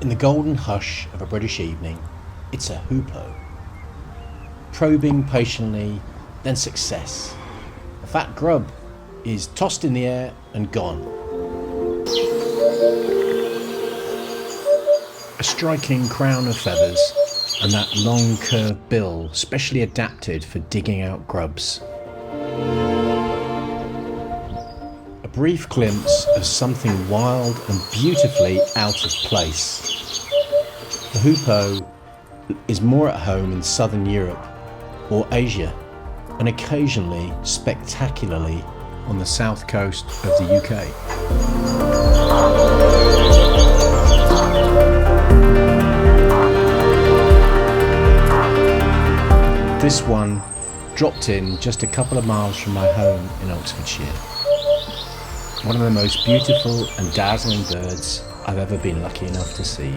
In the golden hush of a British evening, it's a hoopoe. Probing patiently, then success. A fat grub is tossed in the air and gone. A striking crown of feathers and that long curved bill specially adapted for digging out grubs. A brief glimpse of something wild and beautifully out of place. The hoopoe is more at home in southern Europe or Asia, and occasionally, spectacularly, on the south coast of the UK. This one dropped in just a couple of miles from my home in Oxfordshire. One of the most beautiful and dazzling birds I've ever been lucky enough to see.